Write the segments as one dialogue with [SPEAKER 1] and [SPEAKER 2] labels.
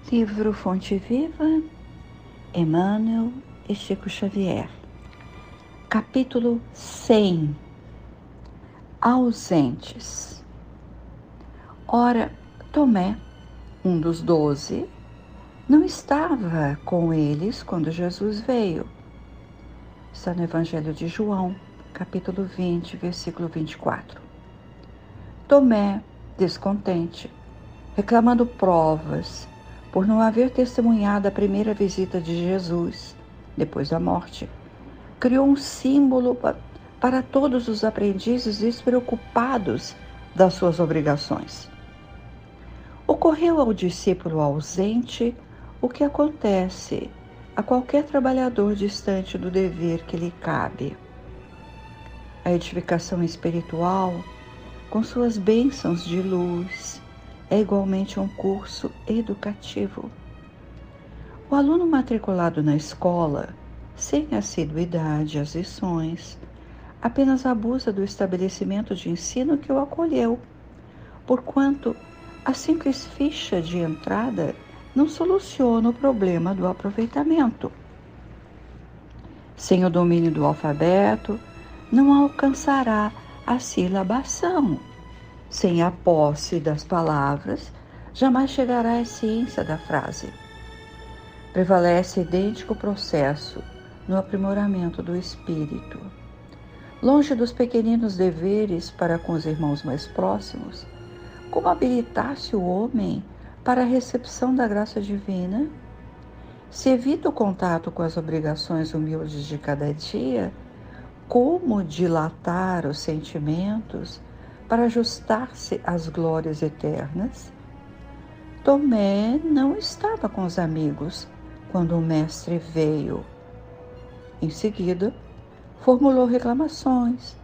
[SPEAKER 1] Livro Fonte Viva, Emmanuel e Chico Xavier. Capítulo 100. Ausentes. Ora, Tomé, um dos 12, não estava com eles quando Jesus veio. Está no Evangelho de João, capítulo 20, versículo 24. Tomé, descontente, reclamando provas por não haver testemunhado a primeira visita de Jesus depois da morte, criou um símbolo para todos os aprendizes despreocupados das suas obrigações. Ocorreu ao discípulo ausente o que acontece a qualquer trabalhador distante do dever que lhe cabe. A edificação espiritual, com suas bênçãos de luz, é igualmente um curso educativo. O aluno matriculado na escola, sem assiduidade às lições, apenas abusa do estabelecimento de ensino que o acolheu, porquanto a simples ficha de entrada não soluciona o problema do aproveitamento. Sem o domínio do alfabeto, não alcançará a silabação. Sem a posse das palavras, jamais chegará à ciência da frase. Prevalece idêntico processo no aprimoramento do espírito. Longe dos pequeninos deveres para com os irmãos mais próximos, como habilitar-se o homem para a recepção da graça divina? Se evita o contato com as obrigações humildes de cada dia, como dilatar os sentimentos para ajustar-se às glórias eternas? Tomé não estava com os amigos quando o mestre veio. Em seguida, formulou reclamações,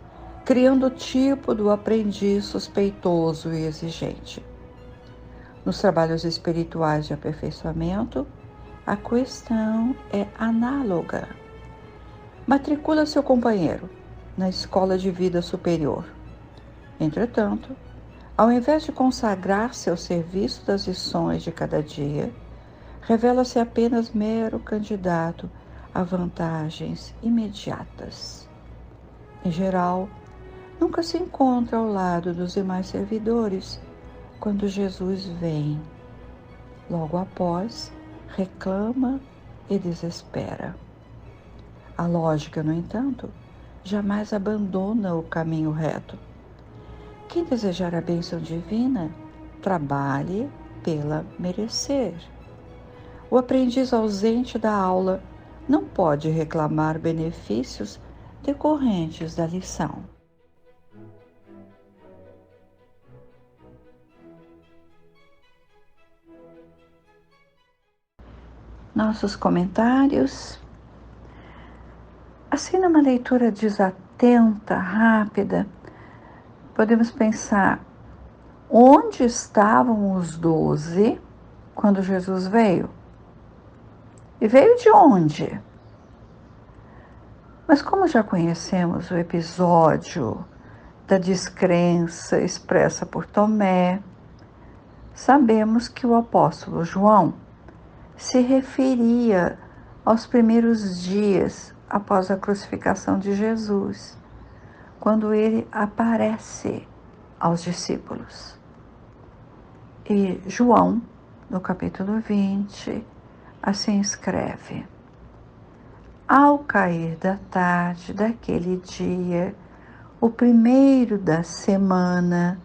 [SPEAKER 1] criando o tipo do aprendiz suspeitoso e exigente. Nos trabalhos espirituais de aperfeiçoamento, a questão é análoga. Matricula seu companheiro na escola de vida superior. Entretanto, ao invés de consagrar-se ao serviço das lições de cada dia, revela-se apenas mero candidato a vantagens imediatas. Em geral, nunca se encontra ao lado dos demais servidores quando Jesus vem. Logo após, reclama e desespera. A lógica, no entanto, jamais abandona o caminho reto. Quem desejar a bênção divina, trabalhe pela merecer. O aprendiz ausente da aula não pode reclamar benefícios decorrentes da lição. Nossos comentários. Assim, numa leitura desatenta, rápida, podemos pensar: onde estavam os 12 quando Jesus veio? E veio de onde? Mas como já conhecemos o episódio da descrença expressa por Tomé, sabemos que o apóstolo João se referia aos primeiros dias após a crucificação de Jesus, quando ele aparece aos discípulos. E João, no capítulo 20, assim escreve: ao cair da tarde daquele dia, o primeiro da semana,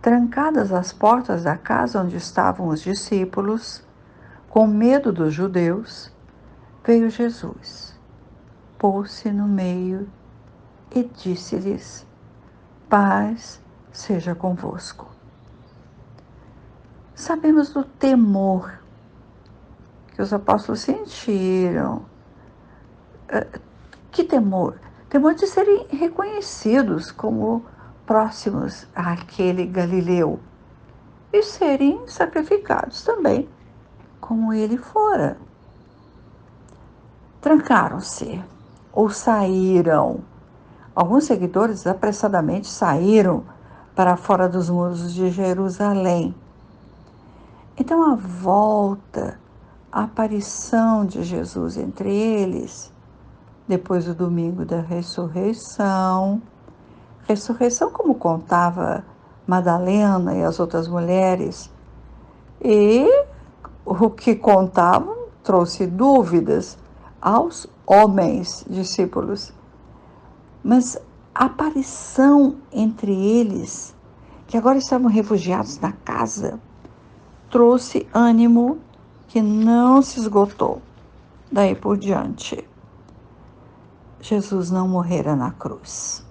[SPEAKER 1] trancadas as portas da casa onde estavam os discípulos, com medo dos judeus, veio Jesus, pôs-se no meio e disse-lhes: paz seja convosco. Sabemos do temor que os apóstolos sentiram. Que temor? Temor de serem reconhecidos como próximos àquele Galileu e serem sacrificados também, como ele fora. Trancaram-se ou saíram. Alguns seguidores apressadamente saíram para fora dos muros de Jerusalém. Então a volta, a aparição de Jesus entre eles, depois do domingo da ressurreição, ressurreição como contava Madalena e as outras mulheres, e o que contavam trouxe dúvidas aos homens discípulos. Mas a aparição entre eles, que agora estavam refugiados na casa, trouxe ânimo que não se esgotou. Daí por diante, Jesus não morrera na cruz.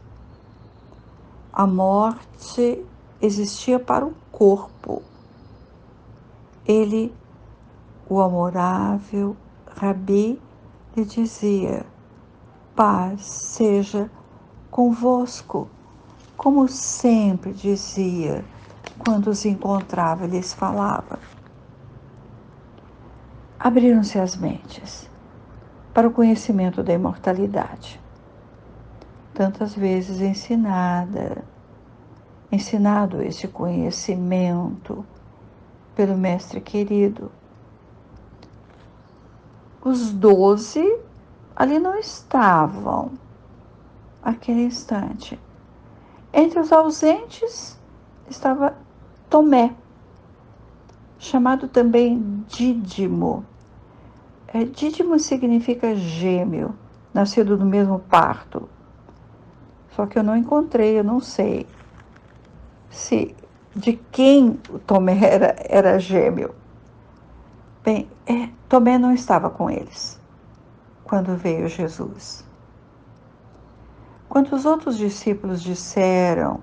[SPEAKER 1] A morte existia para o corpo. Ele, o amorável Rabi, lhe dizia: paz seja convosco, como sempre dizia quando os encontrava e lhes falava. Abriram-se as mentes para o conhecimento da imortalidade, tantas vezes ensinado este conhecimento pelo Mestre querido. Os 12 ali não estavam naquele instante. Entre os ausentes estava Tomé, chamado também Dídimo. Dídimo significa gêmeo, nascido do mesmo parto. Só que eu não encontrei, eu não sei se de quem o Tomé era gêmeo. Bem, Tomé não estava com eles quando veio Jesus. Quando os outros discípulos disseram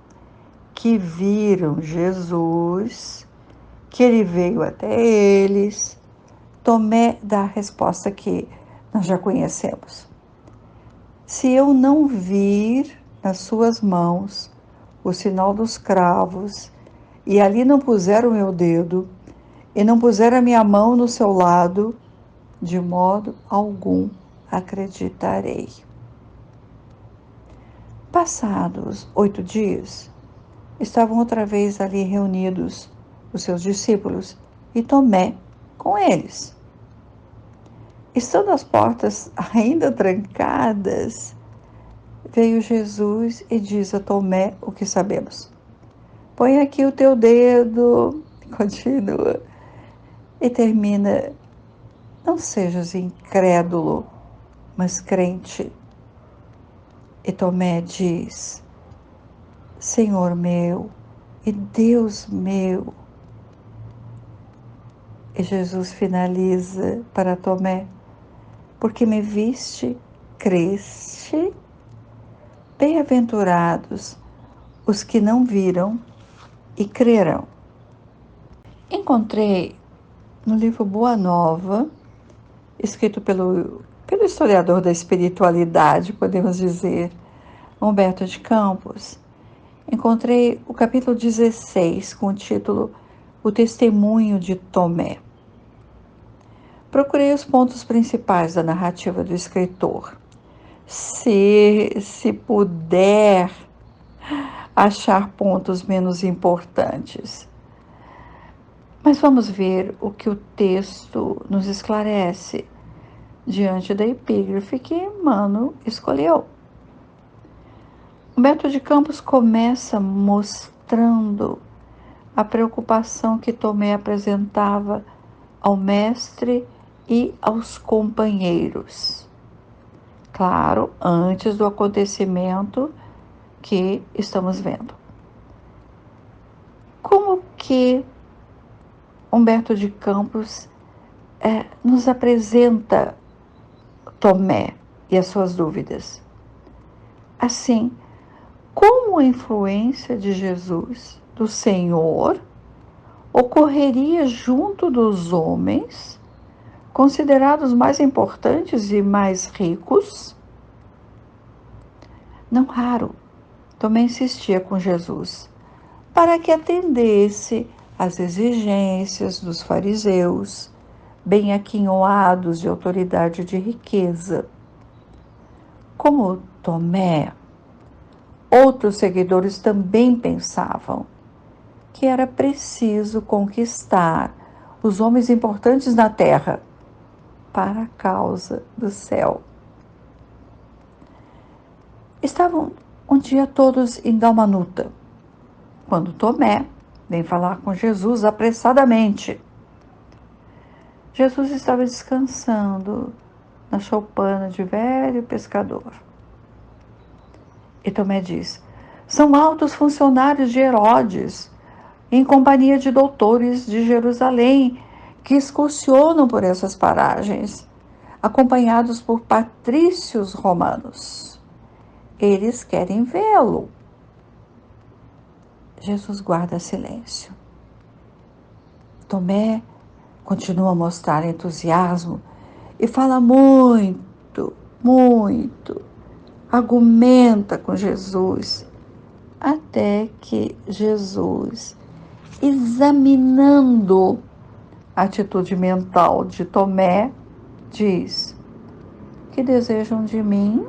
[SPEAKER 1] que viram Jesus, que ele veio até eles, Tomé dá a resposta que nós já conhecemos. Se eu não vir nas suas mãos o sinal dos cravos, e ali não puser o meu dedo, e não puser a minha mão no seu lado, de modo algum acreditarei. Passados 8 dias, estavam outra vez ali reunidos os seus discípulos e Tomé com eles. Estando as portas ainda trancadas, veio Jesus e diz a Tomé o que sabemos. Põe aqui o teu dedo, continua, e termina, não sejas incrédulo, mas crente. E Tomé diz, Senhor meu e Deus meu. E Jesus finaliza para Tomé, porque me viste, creste? Bem-aventurados os que não viram e crerão. Encontrei no livro Boa Nova, escrito pelo historiador da espiritualidade, podemos dizer, Humberto de Campos, encontrei o capítulo 16, com o título O Testemunho de Tomé. Procurei os pontos principais da narrativa do escritor. Se puder achar pontos menos importantes. Mas vamos ver o que o texto nos esclarece diante da epígrafe que Emmanuel escolheu. Humberto de Campos começa mostrando a preocupação que Tomé apresentava ao mestre e aos companheiros. Claro, antes do acontecimento que estamos vendo. Como que Humberto de Campos nos apresenta Tomé e as suas dúvidas? Assim, como a influência de Jesus, do Senhor, ocorreria junto dos homens, considerados mais importantes e mais ricos? Não raro, Tomé insistia com Jesus para que atendesse às exigências dos fariseus, bem aquinhoados de autoridade e de riqueza. Como Tomé, outros seguidores também pensavam que era preciso conquistar os homens importantes na terra, para a causa do céu. Estavam um dia todos em Dalmanuta, quando Tomé vem falar com Jesus apressadamente. Jesus estava descansando na choupana de velho pescador. E Tomé diz: são altos funcionários de Herodes, em companhia de doutores de Jerusalém, que excursionam por essas paragens, acompanhados por patrícios romanos. Eles querem vê-lo. Jesus guarda silêncio. Tomé continua a mostrar entusiasmo e fala muito, muito. Argumenta com Jesus, até que Jesus, examinando a atitude mental de Tomé, diz: que desejam de mim?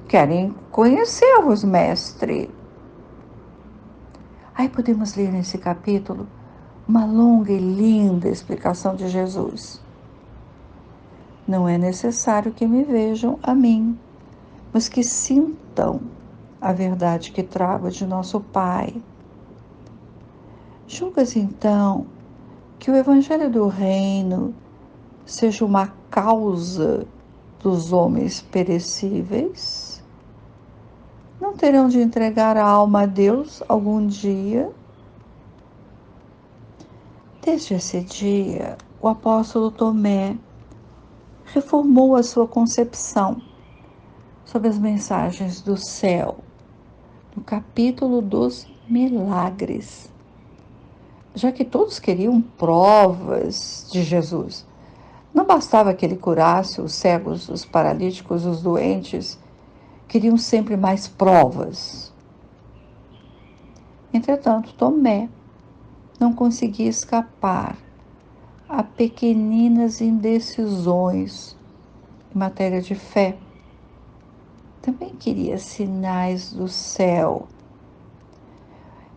[SPEAKER 1] Querem conhecer-vos, mestre. Aí podemos ler nesse capítulo uma longa e linda explicação de Jesus. Não é necessário que me vejam a mim, mas que sintam a verdade que trago de nosso Pai. Julgas então que o Evangelho do Reino seja uma causa dos homens perecíveis? Não terão de entregar a alma a Deus algum dia? Desde esse dia, o apóstolo Tomé reformou a sua concepção sobre as mensagens do céu, no capítulo dos milagres. Já que todos queriam provas de Jesus, não bastava que ele curasse os cegos, os paralíticos, os doentes, queriam sempre mais provas. Entretanto, Tomé não conseguia escapar a pequeninas indecisões em matéria de fé. Também queria sinais do céu.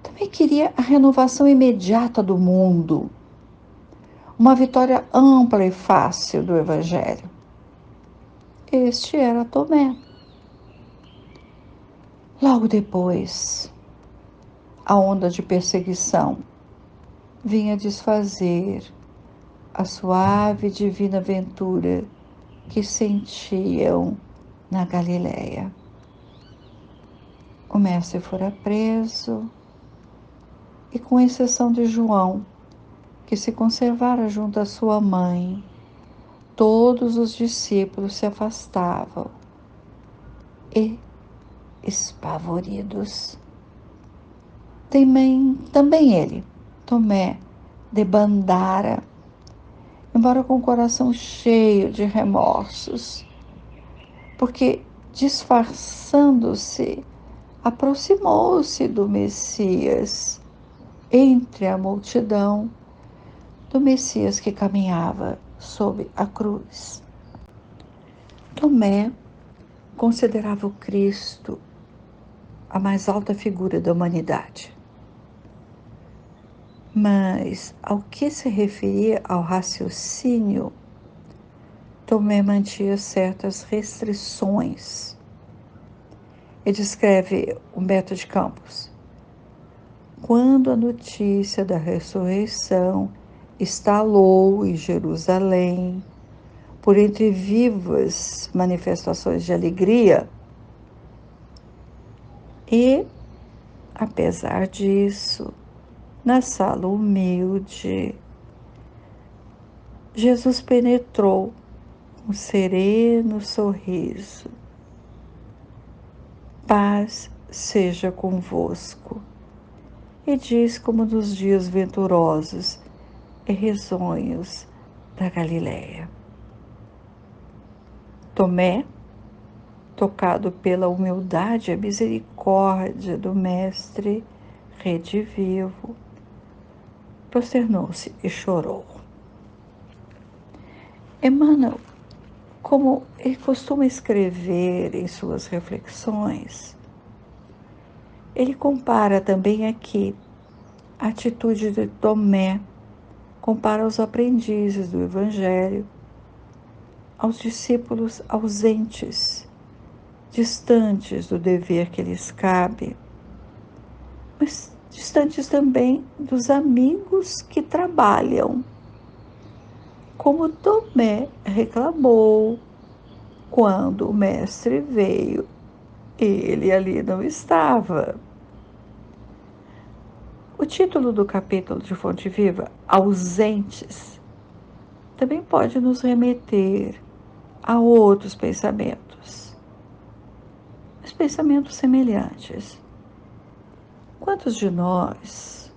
[SPEAKER 1] Também queria a renovação imediata do mundo, uma vitória ampla e fácil do Evangelho. Este era Tomé. Logo depois, a onda de perseguição vinha desfazer a suave e divina aventura que sentiam na Galileia. O mestre fora preso e, com exceção de João, que se conservara junto à sua mãe, todos os discípulos se afastavam e, espavoridos, também ele, Tomé, debandara, embora com o coração cheio de remorsos, porque, disfarçando-se, aproximou-se do Messias, entre a multidão, do Messias que caminhava sob a cruz. Tomé considerava o Cristo a mais alta figura da humanidade. Mas, ao que se referia ao raciocínio, Tomé mantinha certas restrições. Ele descreve Humberto de Campos: quando a notícia da ressurreição estalou em Jerusalém, por entre vivas manifestações de alegria, e, apesar disso, na sala humilde, Jesus penetrou com sereno sorriso. Paz seja convosco. E diz como nos dias venturosos e risonhos da Galileia. Tomé, tocado pela humildade e misericórdia do Mestre redivivo, prosternou-se e chorou. Emmanuel, como ele costuma escrever em suas reflexões, ele compara também aqui a atitude de Tomé compara os aprendizes do Evangelho aos discípulos ausentes, distantes do dever que lhes cabe, mas distantes também dos amigos que trabalham, como Tomé reclamou quando o mestre veio e ele ali não estava. O título do capítulo de Fonte Viva, Ausentes, também pode nos remeter a outros pensamentos, mas pensamentos semelhantes. Quantos de nós,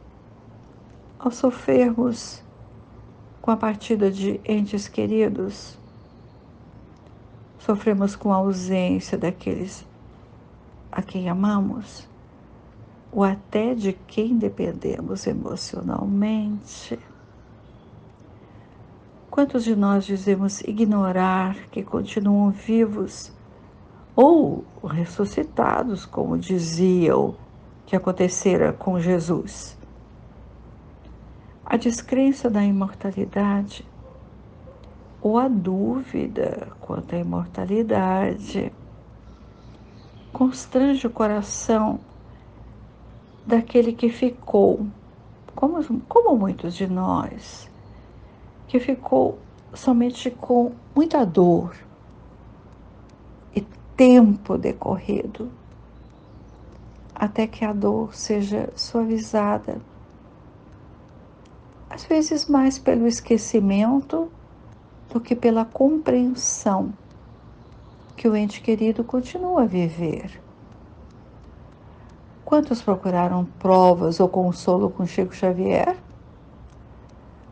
[SPEAKER 1] ao sofrermos com a partida de entes queridos, sofremos com a ausência daqueles a quem amamos, ou até de quem dependemos emocionalmente? Quantos de nós dizemos ignorar que continuam vivos ou ressuscitados, como diziam que acontecera com Jesus? A descrença da imortalidade ou a dúvida quanto à imortalidade constrange o coração daquele que ficou, como muitos de nós, que ficou somente com muita dor e tempo decorrido, até que a dor seja suavizada, às vezes mais pelo esquecimento do que pela compreensão que o ente querido continua a viver. Quantos procuraram provas ou consolo com Chico Xavier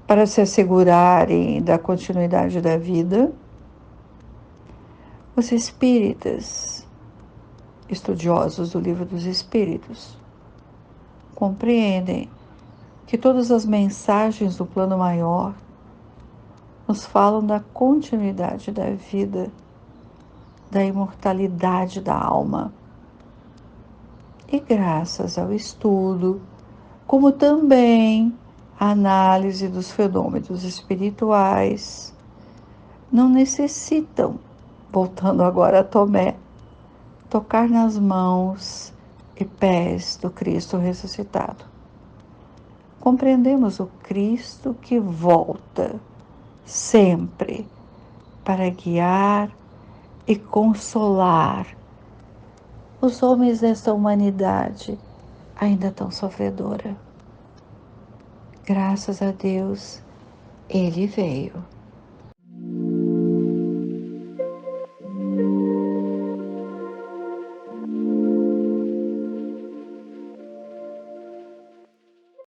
[SPEAKER 1] para se assegurarem da continuidade da vida? Os espíritas, estudiosos do Livro dos Espíritos, compreendem que todas as mensagens do plano maior nos falam da continuidade da vida, da imortalidade da alma. E graças ao estudo, como também a análise dos fenômenos espirituais, não necessitam, voltando agora a Tomé, tocar nas mãos e pés do Cristo ressuscitado. Compreendemos o Cristo que volta sempre para guiar e consolar os homens desta humanidade ainda tão sofredora. Graças a Deus, Ele veio.